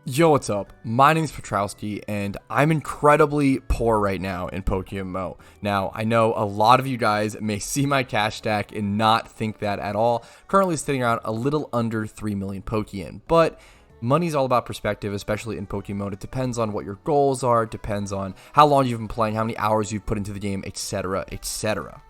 Yo, what's up? My name is Patrouski, and I'm incredibly poor right now in PokeMMO. Now, I know a lot of you guys may see my cash stack and not think that at all. Currently sitting around a little under 3 million Pokeyen, but money's all about perspective, especially in Pokemon. It depends on what your goals are, it depends on how long you've been playing, how many hours you've put into the game, etc., etc.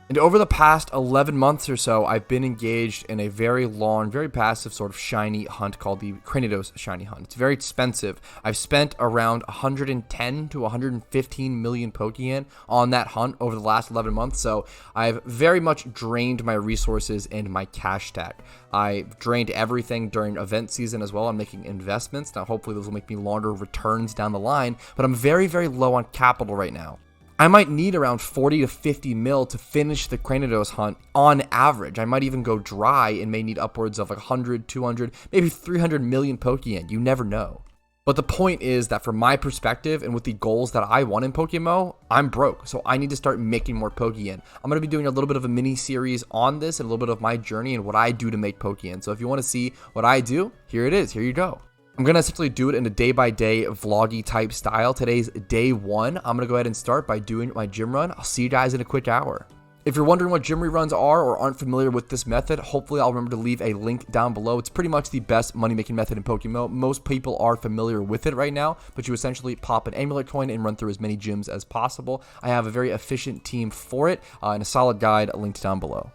And over the past 11 months or so, I've been engaged in a very long, very passive sort of shiny hunt called the Cranidos shiny hunt. It's very expensive. I've spent around 110 to 115 million Pokeyen on that hunt over the last 11 months, so I've very much drained my resources and my cash stack. I've drained everything during event season as well. I'm making investments. Now, hopefully those will make me longer returns down the line, but I'm very, very low on capital right now. I might need around 40 to 50 mil to finish the Cranidos hunt on average. I might even go dry and may need upwards of like 100, 200, maybe 300 million Pokeyen. You never know. But the point is that from my perspective and with the goals that I want in PokeMMO, I'm broke. So I need to start making more Pokeyen. I'm going to be doing a little bit of a mini series on this and a little bit of my journey and what I do to make Pokeyen. So if you want to see what I do, here it is. Here you go. I'm going to essentially do it in a day-by-day vloggy type style. Today's day one. I'm going to go ahead and start by doing my gym run. I'll see you guys in a quick hour. If you're wondering what gym reruns are or aren't familiar with this method, hopefully I'll remember to leave a link down below. It's pretty much the best money-making method in Pokemon. Most people are familiar with it right now, but you essentially pop an amulet coin and run through as many gyms as possible. I have a very efficient team for it and a solid guide linked down below.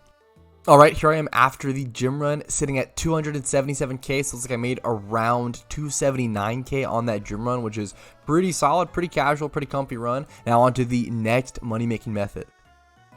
All right, here I am after the gym run, sitting at 277k, so it looks like I made around 279k on that gym run, which is pretty solid, pretty casual, pretty comfy run. Now on to the next money-making method.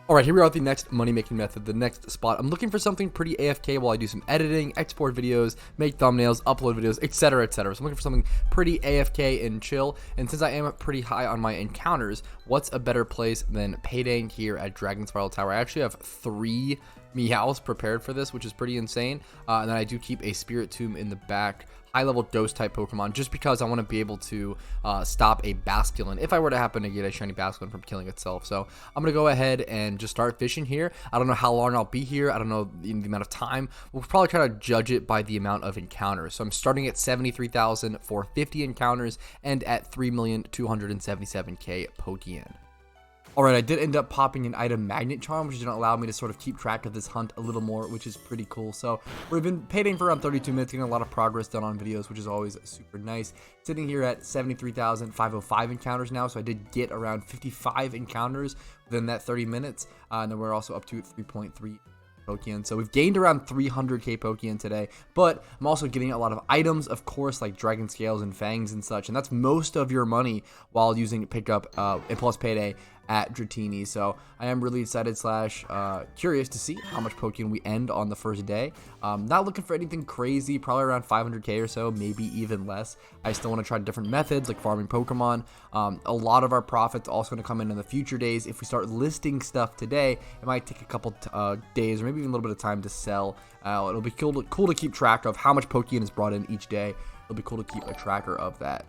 All right, here we are at the next money-making method, the next spot. I'm looking for something pretty AFK while I do some editing, export videos, make thumbnails, upload videos, etc., etc. So I'm looking for something pretty AFK and chill. And since I am pretty high on my encounters, what's a better place than Payday here at Dragon Spiral Tower? I actually have 3 Meows prepared for this, which is pretty insane. And then I do keep a Spirit Tomb in the back, high-level Ghost type Pokemon, just because I want to be able to stop a Basculin if I were to happen to get a shiny Basculin from killing itself. So I'm going to go ahead and just start fishing here. I don't know how long I'll be here. I don't know the amount of time. We'll probably try to judge it by the amount of encounters. So I'm starting at 73,000 for 50 encounters and at 3,277k Pokeyen. Alright, I did end up popping an item magnet charm, which is going to allow me to sort of keep track of this hunt a little more, which is pretty cool. So we've been paying for around 32 minutes, getting a lot of progress done on videos, which is always super nice. Sitting here at 73,505 encounters now, so I did get around 55 encounters within that 30 minutes, and then we're also up to 3.3 Pokeyen. So we've gained around 300k Pokeyen today, but I'm also getting a lot of items, of course, like Dragon Scales and Fangs and such, and that's most of your money while using Pickup and plus Payday at Dratini. So I am really excited / curious to see how much Pokeyen we end on the first day. Not looking for anything crazy, probably around 500k or so, maybe even less. I still want to try different methods like farming Pokemon. A lot of our profits also going to come in the future days. If we start listing stuff today, it might take a couple days or maybe even a little bit of time to sell. It'll be cool to keep track of how much Pokeyen is brought in each day. It'll be cool to keep a tracker of that.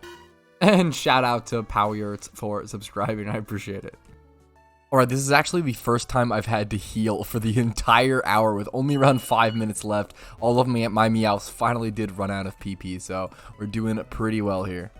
And shout out to Powyurts for subscribing. I appreciate it. Alright, this is actually the first time I've had to heal for the entire hour with only around 5 minutes left. All of my Meows finally did run out of PP, so we're doing pretty well here.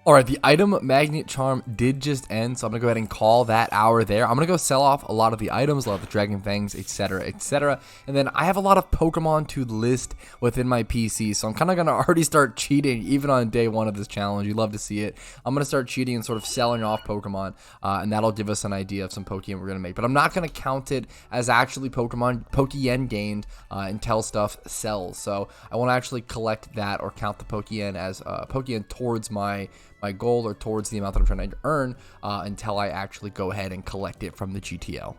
Alright, the item magnet charm did just end, so I'm going to go ahead and call that hour there. I'm going to go sell off a lot of the items, a lot of the Dragon Fangs, etc., etc. And then I have a lot of Pokemon to list within my PC, so I'm kind of going to already start cheating even on day one of this challenge. You love to see it. I'm going to start cheating and sort of selling off Pokemon, and that'll give us an idea of some Pokeyen we're going to make. But I'm not going to count it as actually Pokeyen gained until stuff sells. So I want to actually collect that or count the Pokeyen as Pokeyen towards my goal or towards the amount that I'm trying to earn until I actually go ahead and collect it from the GTL.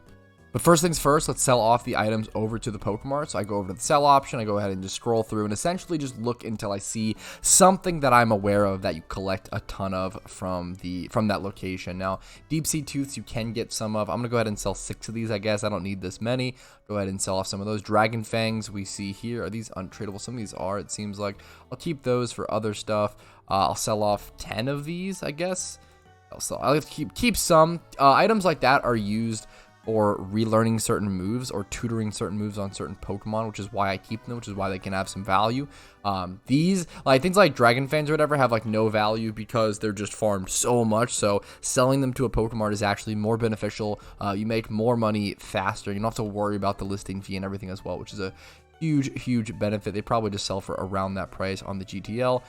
But first things first, let's sell off the items over to the Pokemart. So I go over to the sell option, I go ahead and just scroll through and essentially just look until I see something that I'm aware of that you collect a ton of from that location. Now, Deep Sea Tooths you can get some of. I'm going to go ahead and sell 6 of these, I guess. I don't need this many. Go ahead and sell off some of those. Dragon Fangs we see here. Are these untradeable? Some of these are, it seems like. I'll keep those for other stuff. I'll sell off 10 of these, I guess. I'll keep some. Items like that are used or relearning certain moves or tutoring certain moves on certain Pokemon, which is why I keep them, which is why they can have some value. These, like things like Dragon Fans or whatever, have like no value because they're just farmed so much. So selling them to a Pokemart is actually more beneficial. You make more money faster. You don't have to worry about the listing fee and everything as well, which is a huge benefit. They probably just sell for around that price on the GTL.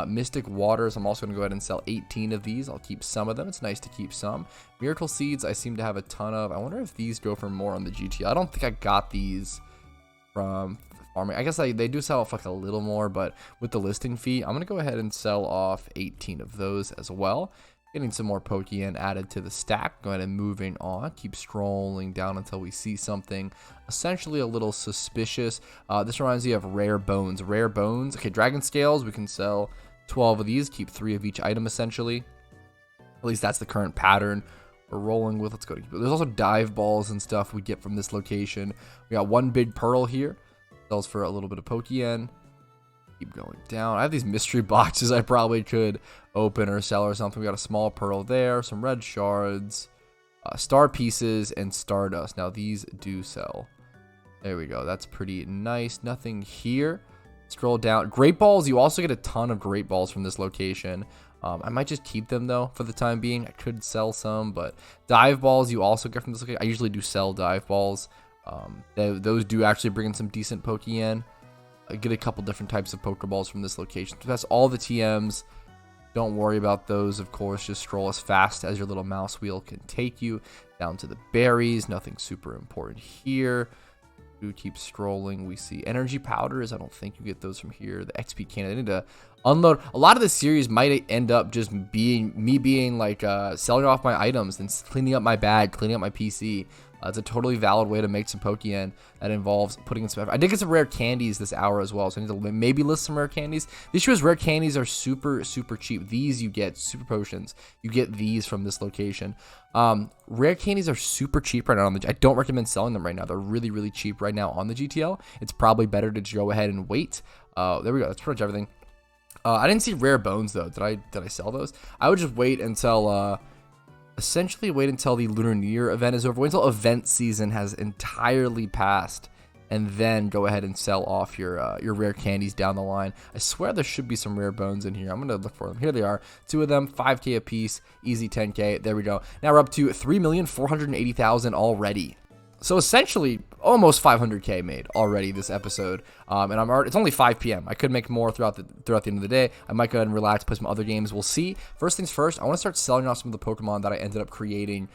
Mystic Waters, I'm also going to go ahead and sell 18 of these. I'll keep some of them. It's nice to keep some. Miracle Seeds, I seem to have a ton of. I wonder if these go for more on the GTL. I don't think I got these from farming. I guess they do sell off like a little more, but with the listing fee, I'm going to go ahead and sell off 18 of those as well. Getting some more Pokeyen added to the stack. Go ahead and moving on. Keep scrolling down until we see something essentially a little suspicious. This reminds me of Rare Bones. Rare Bones. Okay, Dragon Scales. We can sell 12 of these. Keep 3 of each item essentially. At least that's the current pattern we're rolling with. Let's go to. There's also dive balls and stuff we get from this location. We got one big pearl here. Sells for a little bit of Pokeyen. Keep going down. I have these mystery boxes I probably could open or sell or something. We got a small pearl there, some red shards, star pieces, and stardust. Now these do sell. There we go. That's pretty nice. Nothing here. Scroll down. Great balls. You also get a ton of great balls from this location. I might just keep them though for the time being. I could sell some, but dive balls you also get from this location. I usually do sell dive balls. Those do actually bring in some decent Pokeyen. I get a couple different types of Pokeballs from this location. So that's all the TMs. Don't worry about those, of course. Just scroll as fast as your little mouse wheel can take you down to the berries. Nothing super important here. Do keep scrolling. We see energy powders. I don't think you get those from here. The XP cannon. I need to unload. A lot of this series might end up just being me being like selling off my items and cleaning up my bag, cleaning up my PC. It's a totally valid way to make some Pokeyen that involves putting in some effort. I did get some rare candies this hour as well, so I need to maybe list some rare candies. The issue is rare candies are super cheap. These you get, super potions. You get these from this location. Rare candies are super cheap right now. I don't recommend selling them right now. They're really cheap right now on the GTL. It's probably better to go ahead and wait. There we go. That's pretty much everything. I didn't see rare bones though. Did I sell those? I would just wait until essentially wait until the Lunar New Year event is over. Wait until event season has entirely passed, and then go ahead and sell off your rare candies down the line. I swear there should be some rare bones in here. I'm gonna look for them. Here they are. 2 of them, 5K a piece, easy 10K. There we go. Now we're up to 3,480,000 already. So essentially, almost 500K made already this episode, and it's only 5 p.m. I could make more throughout the end of the day. I might go ahead and relax, play some other games. We'll see. First things first, I want to start selling off some of the Pokemon that I ended up creating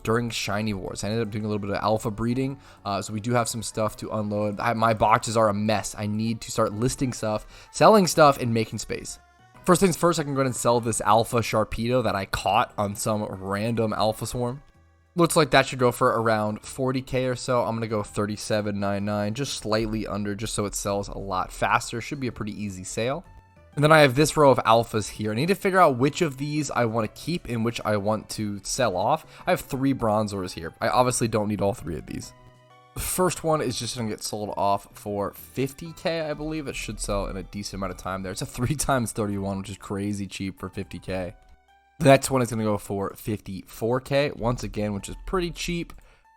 during Shiny Wars. I ended up doing a little bit of alpha breeding, so we do have some stuff to unload. My boxes are a mess. I need to start listing stuff, selling stuff, and making space. First things first, I can go ahead and sell this Alpha Sharpedo that I caught on some random Alpha Swarm. Looks like that should go for around 40K or so. I'm going to go 37.99, just slightly under, just so it sells a lot faster. Should be a pretty easy sale. And then I have this row of alphas here. I need to figure out which of these I want to keep and which I want to sell off. I have 3 Bronzors here. I obviously don't need all 3 of these. The first one is just going to get sold off for 50K, I believe. It should sell in a decent amount of time there. It's a 3x31, which is crazy cheap for 50K. The next one is going to go for 54K, once again, which is pretty cheap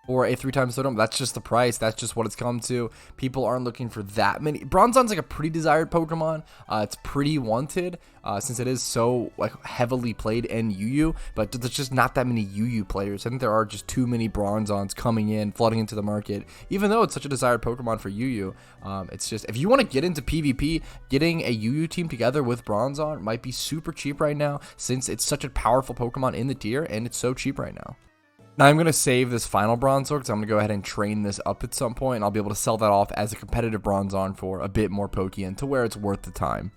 for a 3x31. That's just the price. That's just what it's come to. People aren't looking for that many. Bronzon's like a pretty desired Pokemon. It's pretty wanted since it is so like heavily played in UU, but there's just not that many UU players. I think there are just too many Bronzons coming in, flooding into the market, even though it's such a desired Pokemon for UU. It's just, if you want to get into PvP, getting a UU team together with Bronzon might be super cheap right now since it's such a powerful Pokemon in the tier and it's so cheap right now. Now I'm going to save this final Bronzor because I'm going to go ahead and train this up at some point, and I'll be able to sell that off as a competitive Bronzon for a bit more Pokeyen to where it's worth the time.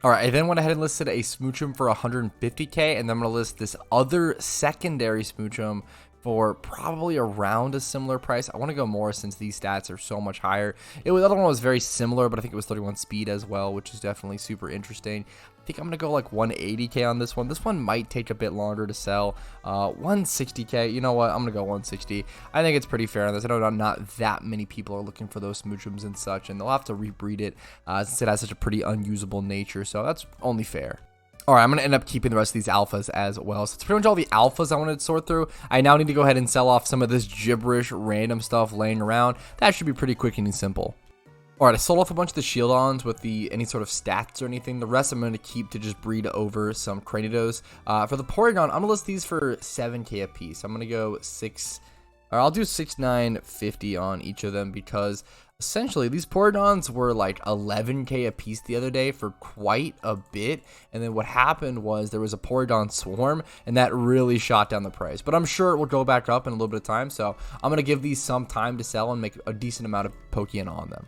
Alright, I then went ahead and listed a Smoochum for 150K, and then I'm going to list this other secondary Smoochum for probably around a similar price. I want to go more since these stats are so much higher. The other one was very similar, but I think it was 31 speed as well, which is definitely super interesting. I think I'm going to go like 180K on this one. This one might take a bit longer to sell. 160K, you know what? I'm going to go 160. I think it's pretty fair on this. I know not that many people are looking for those Smoochums and such, and they'll have to rebreed it since it has such a pretty unusable nature, so that's only fair. All right, I'm going to end up keeping the rest of these alphas as well. So it's pretty much all the alphas I wanted to sort through. I now need to go ahead and sell off some of this gibberish random stuff laying around. That should be pretty quick and simple. All right, I sold off a bunch of the shield-ons with any sort of stats or anything. The rest I'm going to keep to just breed over some Cranidos. For the Porygon, I'm going to list these for 7k a piece. I'm going to go 6, or I'll do 6,950 on each of them because essentially these Porygons were like 11k a piece the other day for quite a bit. And then what happened was there was a Porygon swarm and that really shot down the price. But I'm sure it will go back up in a little bit of time. So I'm going to give these some time to sell and make a decent amount of Pokeyen on them.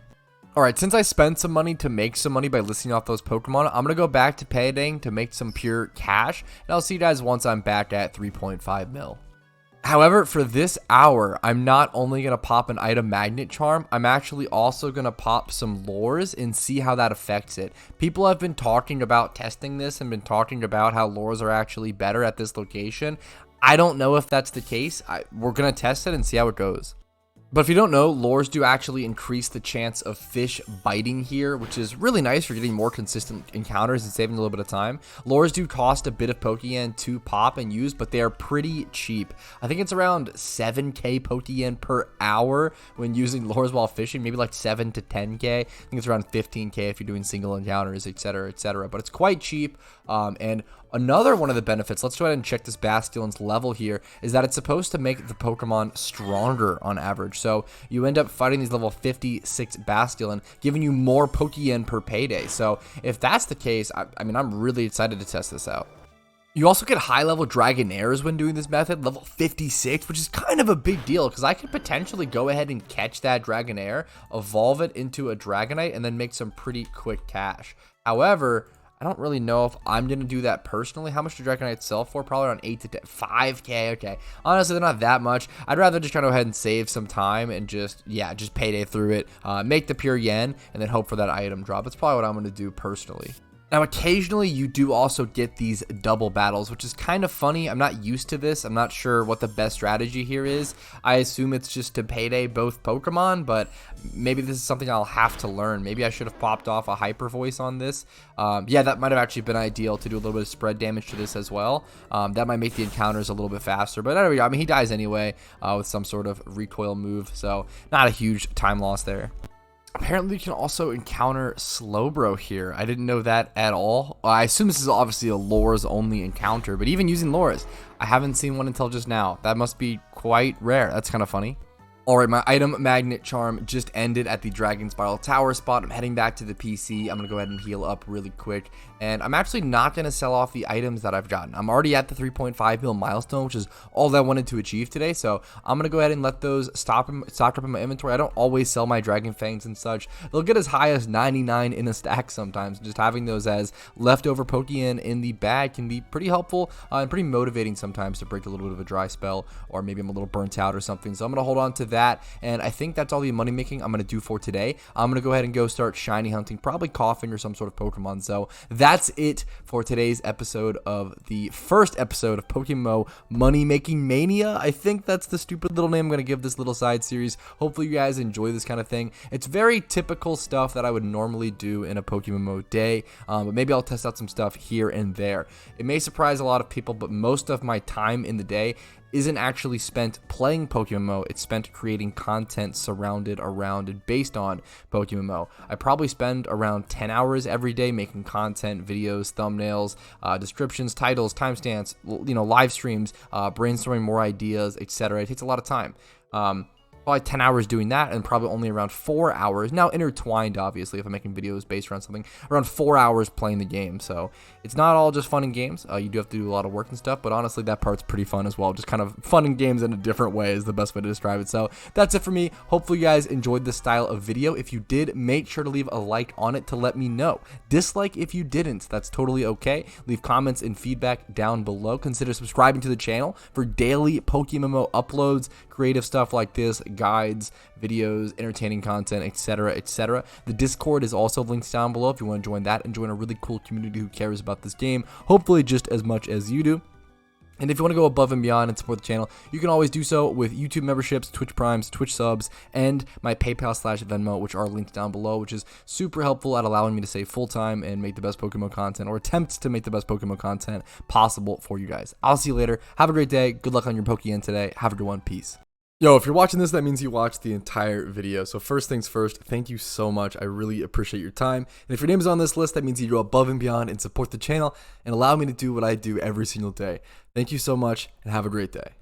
All right, since I spent some money to make some money by listing off those Pokemon, I'm going to go back to payday to make some pure cash. And I'll see you guys once I'm back at 3.5 mil. However, for this hour, I'm not only going to pop an item magnet charm, I'm actually also going to pop some lures and see how that affects it. People have been talking about testing this and been talking about how lures are actually better at this location. I don't know if that's the case. We're going to test it and see how it goes. But if you don't know, lures do actually increase the chance of fish biting here, which is really nice for getting more consistent encounters and saving a little bit of time. Lures do cost a bit of Pokeyen to pop and use, but they are pretty cheap. I think it's around 7k Pokeyen per hour when using lures while fishing, maybe like 7 to 10k. I think it's around 15k if you're doing single encounters, etc., etc. But it's quite cheap. And another one of the benefits, let's go ahead and check this Bastion's level here, is that it's supposed to make the Pokemon stronger on average. So you end up fighting these level 56 Bastion, giving you more Pokeyen per payday. So if that's the case, I mean, I'm really excited to test this out. You also get high-level Dragonairs when doing this method, level 56, which is kind of a big deal because I could potentially go ahead and catch that Dragonair, evolve it into a Dragonite, and then make some pretty quick cash. However, I don't really know if I'm going to do that personally. How much do Dragonites sell for? Probably around 8 to 10, 5k. Okay. Honestly, they're not that much. I'd rather just try to go ahead and save some time and just payday through it, make the pure yen, and then hope for that item drop. That's probably what I'm going to do personally. Now, occasionally you do also get these double battles, which is kind of funny. I'm not used to this. I'm not sure what the best strategy here is. I assume it's just to payday both Pokemon, but maybe this is something I'll have to learn. Maybe I should have popped off a hyper voice on this. Yeah, that might have actually been ideal to do a little bit of spread damage to this as well. That might make the encounters a little bit faster, but anyway, I mean, he dies anyway with some sort of recoil move, so not a huge time loss there. Apparently, you can also encounter Slowbro here. I didn't know that at all. I assume this is obviously a lures only encounter, but even using lures, I haven't seen one until just now. That must be quite rare. That's kind of funny. Alright, my item magnet charm just ended at the Dragon Spiral Tower spot. I'm heading back to the PC. I'm going to go ahead and heal up really quick. And I'm actually not going to sell off the items that I've gotten. I'm already at the 3.5 mil milestone, which is all that I wanted to achieve today. So I'm going to go ahead and let those stock up in my inventory. I don't always sell my Dragon Fangs and such. They'll get as high as 99 in a stack sometimes. Just having those as leftover Pokeyen in the bag can be pretty helpful and pretty motivating sometimes to break a little bit of a dry spell, or maybe I'm a little burnt out or something. So I'm going to hold on to that. And I think that's all the money making I'm going to do for today. I'm going to go ahead and go start shiny hunting, probably Coughing or some sort of Pokemon. So that's it for today's episode of the first episode of PokeMMO Money Making Mania. I think that's the stupid little name I'm going to give this little side series. Hopefully you guys enjoy this kind of thing. It's very typical stuff that I would normally do in a PokeMMO day, but maybe I'll test out some stuff here and there. It may surprise a lot of people, but most of my time in the day isn't actually spent playing PokeMMO. It's spent creating content surrounded around and based on PokeMMO. I probably spend around 10 hours every day making content, videos, thumbnails, descriptions, titles, timestamps, live streams, brainstorming more ideas, etc. It takes a lot of time. Probably 10 hours doing that, and probably only around 4 hours, now intertwined obviously if I'm making videos based around something, around 4 hours playing the game. So it's not all just fun and games. You do have to do a lot of work and stuff, but honestly that part's pretty fun as well. Just kind of fun and games in a different way is the best way to describe it. So that's it for me. Hopefully you guys enjoyed this style of video. If you did, make sure to leave a like on it to let me know. Dislike if you didn't, that's totally okay. Leave comments and feedback down below. Consider subscribing to the channel for daily PokeMMO uploads, creative stuff like this, guides, videos, entertaining content, etc., etc. The Discord is also linked down below if you want to join that and join a really cool community who cares about this game, hopefully just as much as you do. And if you want to go above and beyond and support the channel, you can always do so with YouTube memberships, Twitch Primes, Twitch subs, and my PayPal/Venmo, which are linked down below, which is super helpful at allowing me to stay full-time and make the best PokeMMO content, or attempt to make the best PokeMMO content possible for you guys. I'll see you later. Have a great day. Good luck on your Pokeyen today. Have a good one. Peace. Yo, if you're watching this, that means you watched the entire video. So first things first, thank you so much. I really appreciate your time. And if your name is on this list, that means you go above and beyond and support the channel and allow me to do what I do every single day. Thank you so much and have a great day.